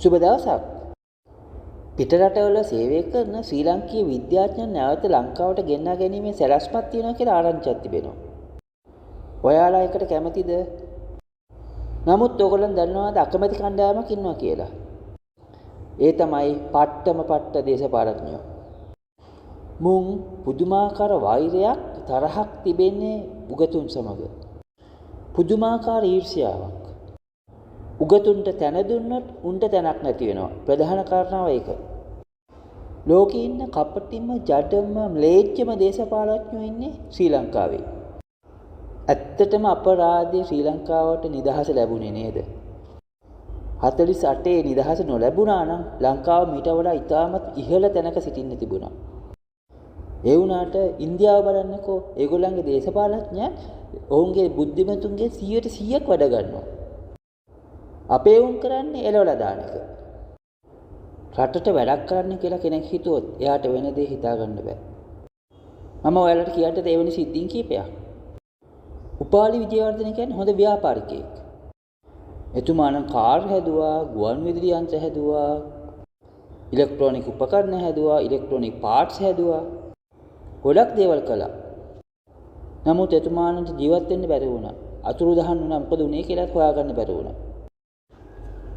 සුබ දවසක්. පිටරටවල සේවය කරන ශ්‍රී ලංකීය විද්‍යාඥයන් නැවත ලංකාවට ගෙන්වා ගැනීමේ සැලැස්මක් තියෙනවා කියලා ආරංචියක් තිබෙනවා. ඔයාලා ඒකට කැමතිද? නමුත් ඔයගොල්ලන් දන්නවාද අකමැති කණ්ඩායමක් ඉන්නවා කියලා? ඒ තමයි පට්ට දේශපාලඥයෝ. මුන් පුදුමාකාර වෛරයක් තරහක් තිබෙන්නේ උගතුන් සමග. පුදුමාකාර ඊර්ෂ්‍යාවක්. උගතුන්ට තැන දුන්නොත් උන්ට තැනක් නැති වෙනවා. ප්‍රධාන කාරණාව ඒක. ලෝකේ ඉන්න කපටිම ජඩම ම්ලේච්ඡම දේශපාලඥයෝ ඉන්නේ ශ්‍රී ලංකාවේ. ඇත්තටම අපරාධේ ශ්‍රී ලංකාවට නිදහස ලැබුණේ නේද? 48 නිදහස නොලැබුණා නම් ලංකාව මීට වඩා ඉතාමත් ඉහළ තැනක සිටින්න තිබුණා. ඒ වුණාට ඉන්දියාව බලන්නකෝ ඒගොල්ලන්ගේ දේශපාලඥයන් ඔවුන්ගේ බුද්ධිමතුන්ගේ 100% වැඩ ගන්නවා. අපේ උන් කරන්නේ එළවලා දාන එක. රටට වැඩක් කරන්න කියලා කෙනෙක් හිතුවොත් එයාට වෙන දේ හිතා ගන්න බෑ. මම ඔයාලට කියන්න දෙවෙනි සිද්ධීන් කීපයක්. උපාලි විජේවර්ධන කියන්නේ හොඳ ව්‍යාපාරිකයෙක්. එතුමා නම් කාර් හැදුවා, ගුවන් විදුලි යන්ත්‍ර හැදුවා, ඉලෙක්ට්‍රොනික උපකරණ හැදුවා, ඉලෙක්ට්‍රොනික පාර්ට්ස් හැදුවා. ගොඩක් දේවල් කළා. නමුත් එතුමාට ජීවත් වෙන්න බැරි වුණා. අතුරුදහන් වුණා. මොකද උනේ කියලා හොයාගන්න බැරි වුණා.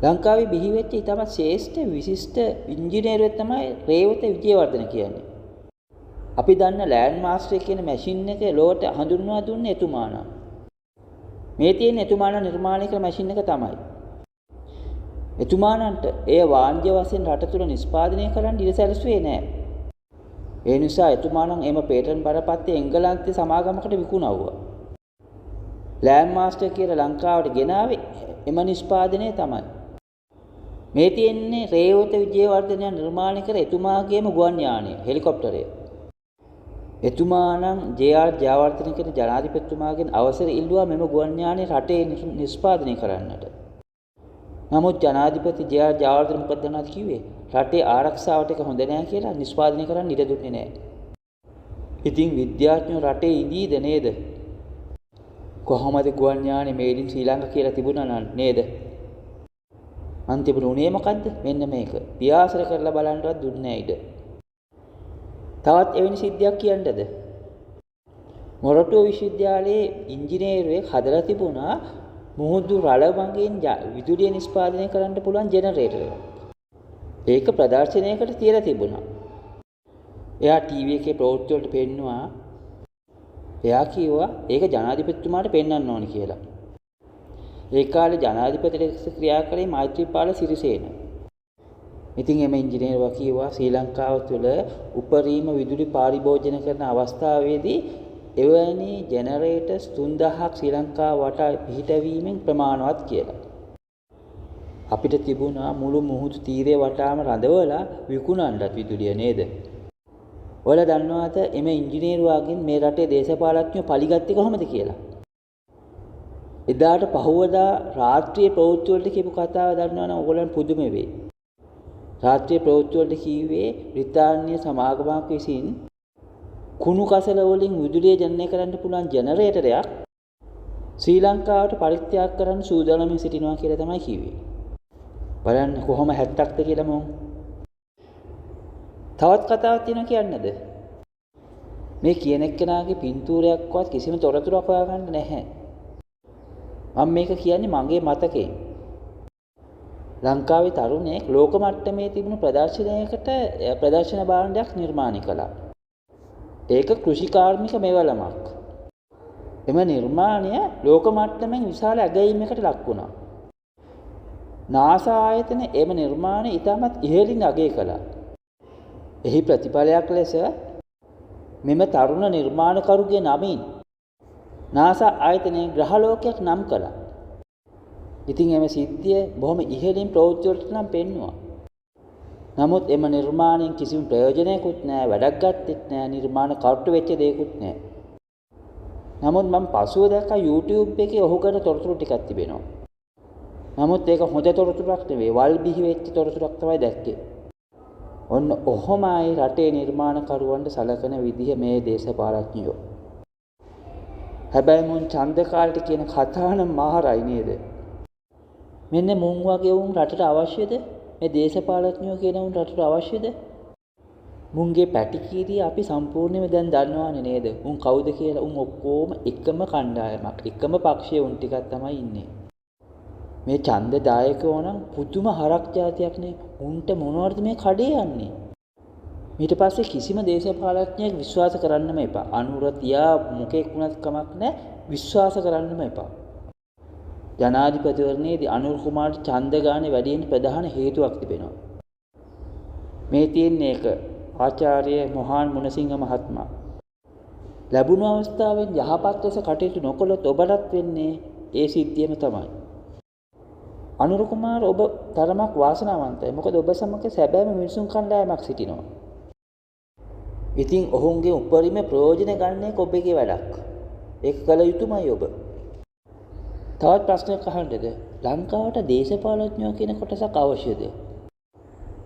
ලංකාවේ බිහි වෙච්ච ඉතාමත් ශ්‍රේෂ්ඨ විශිෂ්ට ඉංජිනේරුවෙක් තමයි රේවත විජේවර්ධන කියන්නේ. අපි දන්න ලෑන්ඩ් මාස්ටර් කියන මැෂින් එක ලෝකට හඳුන්වා දුන්නේ එතුමාණන්. මේ තියෙන එතුමාණන් නිර්මාණය කළ මැෂින් එක තමයි. එතුමාණන්ට එය වාණිජ්‍ය වශයෙන් රට තුල නිෂ්පාදනය කරන්න ඉඩ සැලසුවේ නැහැ. ඒ නිසා එතුමාණන් එම පේටන්ට් බරපතල එංගලන්තයේ සමාගමකට විකුණවුවා. ලෑන්ඩ් මාස්ටර් කියලා ලංකාවට ගෙනාවේ එම නිෂ්පාදනය තමයි. මේ තියෙන්නේ රේවත විජේවර්ධන නිර්මාණය කර එතුමාගේම ගුවන් යානය හෙලිකොප්ටරය. එතුමානම් ජේ.ආර්. ජයවර්ධන කියන ජනාධිපතිතුමාගෙන් අවසර ඉල්ලුවා මෙම ගුවන් යානය රටේ නිෂ්පාදනය කරන්නට. නමුත් ජනාධිපති ජේ.ආර්. ජයවර්ධන මොකද දන්නවද කිව්වේ? රටේ ආරක්ෂාවට එක හොඳ නැහැ කියලා නිෂ්පාදනය කරන්න ඉඩ දුන්නේ නැහැ. ඉතින් විද්‍යාඥයෝ රටේ ඉඳීද නේද? කොහොමද ගුවන් යානය මේඩ් ඉන් ශ්‍රී ලංකා කියලා තිබුණා නේද? අන්තිමට උනේ මොකද්ද? මෙන්න මේක. පියාසර කරලා බලන්නවත් දුන්නේ නැහැ ඉඩ. තවත් එවැනි සිද්ධියක් කියන්නද? මොරටුව විශ්වවිද්‍යාලයේ ඉංජිනේරුවෙක් හදලා තිබුණා මුහුදු රළ මගින් විදුලිය නිෂ්පාදනය කරන්න පුළුවන් ජෙනරේටර් එකක්. ඒක ප්‍රදර්ශනයකට තියලා තිබුණා. එයා ටීවී එකේ ප්‍රවෘත්ති වලට පෙන්නුවා. එයා කිව්වා ඒක ජනාධිපතිතුමාට පෙන්වන්න ඕනි කියලා. ඒ කාලේ ජනාධිපති ලෙස ක්‍රියා කළේ මෛත්‍රීපාල සිරිසේන. ඉතින් එම ඉංජිනේරුවා කිව්වා ශ්‍රී ලංකාව තුළ උපරිම විදුලි පරිභෝජන කරන අවස්ථාවේදී එවැනි ජෙනරේටර්ස් 3000ක් ශ්‍රී ලංකාව වටා පිහිටවීමෙන් ප්‍රමාණවත් කියලා. අපිට තිබුණා මුළු මුහුදු තීරය වටාම රඳවලා විකුණන්නත් විදුලිය නේද? ඔයාලා දන්නවද එම ඉංජිනේරුවාගෙන් මේ රටේ දේශපාලඥයෝ පලිගත්තේ කොහොමද කියලා? එදාට පහවදා රාත්‍රියේ ප්‍රවෘත්ති වලට කියපු කතාව දන්නවනම් ඔයගොල්ලන් පුදුම වෙයි. රාත්‍රියේ ප්‍රවෘත්ති වලට කිව්වේ බ්‍රිතාන්‍ය සමාගමක් විසින් කුණු කසල වලින් විදුලිය ජනනය කරන්න පුළුවන් ජෙනරේටරයක් ශ්‍රී ලංකාවට පරිත්‍යාග කරන්න සූදානම්ව සිටිනවා කියලා තමයි කිව්වේ. බලන්න කොහොම හැත්තක්ද කියලා මොන්. තවත් කතාවක් තියෙනවා කියන්නද? මේ කියන එක්කෙනාගේ පින්තූරයක්වත් කිසිම තොරතුරක් හොයාගන්න නැහැ. මම මේක කියන්නේ මගේ මතකයෙන්. ලංකාවේ තරුණයෙක් ලෝක මට්ටමේ තිබුණු ප්‍රදර්ශන භාණ්ඩයක් නිර්මාණය කළා. ඒක කෘෂිකාර්මික මෙවලමක්. එම නිර්මාණය ලෝක මට්ටමින් විශාල අගයීමකට ලක් වුණා. නාසා ආයතන එම නිර්මාණය ඉතාමත් ඉහළින් අගය කළා. එහි ප්‍රතිඵලයක් ලෙස මෙම තරුණ නිර්මාණකරුගේ නමින් නාසා ආයතනයේ ග්‍රහලෝකයක් නම් කළා. ඉතින් එම සිද්ධිය බොහොම ඉහළින් ප්‍රවෘත්ති වලට නම් පෙන්වුවා. නමුත් එම නිර්මාණයෙන් කිසිම ප්‍රයෝජනයකුත් නැහැ, වැඩක් ගන්නෙත් නැහැ, නිර්මාණ කර්තෘ වෙච්ච දෙයක්කුත් නැහැ. නමුත් මම පසුව දැක්කා YouTube එකේ ඔහු කරන තොරතුරු ටිකක් තිබෙනවා. නමුත් ඒක හොඳ තොරතුරක් නෙවෙයි, වල් බිහි වෙච්ච තොරතුරක් තමයි දැක්කේ. ඔන්න ඔහොමයි රටේ නිර්මාණකරුවන්ට සලකන විදිහ මේ දේශපාලඥයෝ. හැබැයි මුන් ඡන්දකාලට කියන කතාව නම් මාරයි නේද? මෙන්න මුන් වගේ උන් රටට අවශ්‍යද? මේ දේශපාලඥයෝ කියන උන් රටට අවශ්‍යද? මුන්ගේ පැටිකීරිය අපි සම්පූර්ණයෙන්ම දැන් දන්නවනේ නේද? උන් කවුද කියලා. උන් ඔක්කොම එකම කණ්ඩායමක්, එකම පක්ෂයේ උන් ටිකක් තමයි ඉන්නේ. මේ ඡන්දදායකයෝ නම් පුදුම හරක් જાතියක් නේ. උන්ට මොනවද මේ කඩේ යන්නේ? ඊට පස්සේ කිසිම දේශපාලඥයෙක් විශ්වාස කරන්නම එපා. අනුර තියා මොකෙක් වුණත් කමක් නැහැ. විශ්වාස කරන්නම එපා. ජනාධිපතිවරණයේදී අනුර කුමාරට ඡන්ද ගානේ වැඩි වෙන්න ප්‍රධාන හේතුවක් තිබෙනවා. මේ තියෙන්නේ ඒක ආචාර්ය මොහාන් මුණසිංහ මහත්මයා. ලැබුණු අවස්ථාවෙන් යහපත් ලෙස කටයුතු නොකළොත් ඔබටත් වෙන්නේ ඒ සිද්ධියම තමයි. අනුර කුමාර ඔබ තරමක් වාසනාවන්තයි. මොකද ඔබ සමග සැබෑම මිනිසුන් කණ්ඩායමක් සිටිනවා. ඉතින් ඔවුන්ගේ උපරිම ප්‍රයෝජන ගන්න එක ඔබගේ වැඩක්. ඒක කළ යුතුමයි ඔබ. තවත් ප්‍රශ්නයක් අහන්නද? ලංකාවට දේශපාලඥයෝ කියන කොටසක් අවශ්‍යද?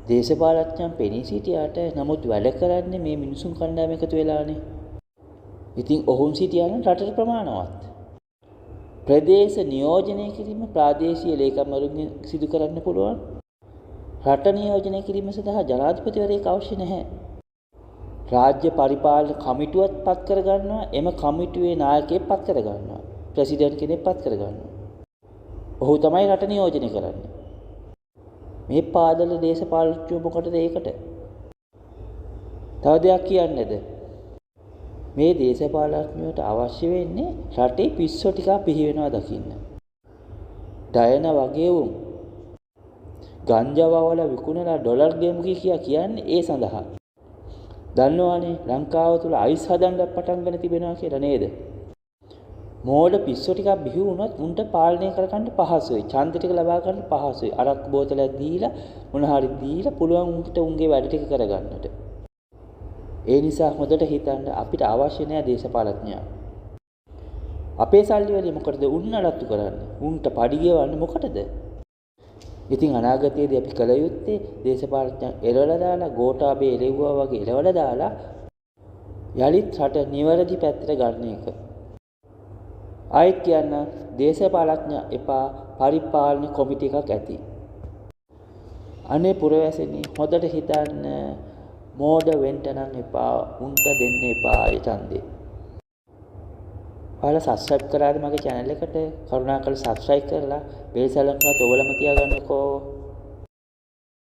දේශපාලඥයන් පෙනී සිටියාට නමුත් වැඩ කරන්නේ මේ මිනිසුන් කණ්ඩායම එකතු වෙලානේ. ඉතින් ඔවුන් සිටියා නම් රටට ප්‍රමාණවත්. ප්‍රදේශ නියෝජනය කිරීම ප්‍රාදේශීය ලේකම්වරුන්ගෙන් සිදු කරන්න පුළුවන්. රට නියෝජනය කිරීම සඳහා ජනාධිපතිවරයෙක් අවශ්‍ය නැහැ. රාජ්‍ය පරිපාලන කමිටුවක් පත් කර ගන්නවා. එම කමිටුවේ නායකයෙක් පත් කර ගන්නවා. ප්‍රෙසිඩන්ට් කෙනෙක් පත් කර ගන්නවා. ඔහු තමයි රට නියෝජනය කරන්නේ. මේ පාදල දේශපාලකයෝ මොකටද ඒකට? තව දෙයක් කියන්නේද? මේ දේශපාලඥයෝට අවශ්‍ය වෙන්නේ රටේ පිස්සෝ ටිකක් පිහිවෙනවා දකින්න. ඩයන වගේ උන් ගංජා වල විකුණලා ඩොලර් ගේමු කියන්නේ ඒ සඳහා. දන්නවනේ ලංකාව තුල අයිස් හදන්න පටන් ගන්න තිබෙනවා කියලා නේද? මෝඩ පිස්සෝ ටිකක් බිහි වුණොත් උන්ට පාලනය කරගන්න පහසුයි. ඡන්ද ටික ලබා ගන්න පහසුයි. අරක්කු බෝතලයක් දීලා මොන හරි දීලා පුළුවන් උන්ට උන්ගේ වැඩ ටික කරගන්නට. ඒ නිසා හොඳට හිතන්න අපිට අවශ්‍ය නැහැ දේශපාලඥයා. අපේ සල්ලි වලින් මොකටද උන් නඩත්තු කරන්නේ? උන්ට පඩි ගෙවන්නේ මොකටද? ඉතින් අනාගතයේදී අපි කල යුත්තේ දේශපාලඥයන් එළවලා දාලා ගෝඨාභය එළෙව්වා වගේ එළවලා දාලා යලිත් රට නිවැරදි පැත්තට ගන්න එක. ආයෙත් කියන්න දේශපාලඥ එපා පරිපාලන කොමිටි එකක් ඇති. අනේ පුරවැසිනි හොඳට හිතන්න මෝඩ වෙන්න නම් එපා උන්ට දෙන්න එපා ඒ ඡන්දේ. ඔයාලා සබ්ස්ක්‍රයිබ් කරාද මගේ channel එකට? කරුණාකරලා සබ්ස්ක්‍රයිබ් කරලා බෙල් සලකුණත් ඔබලම තියාගන්නකෝ.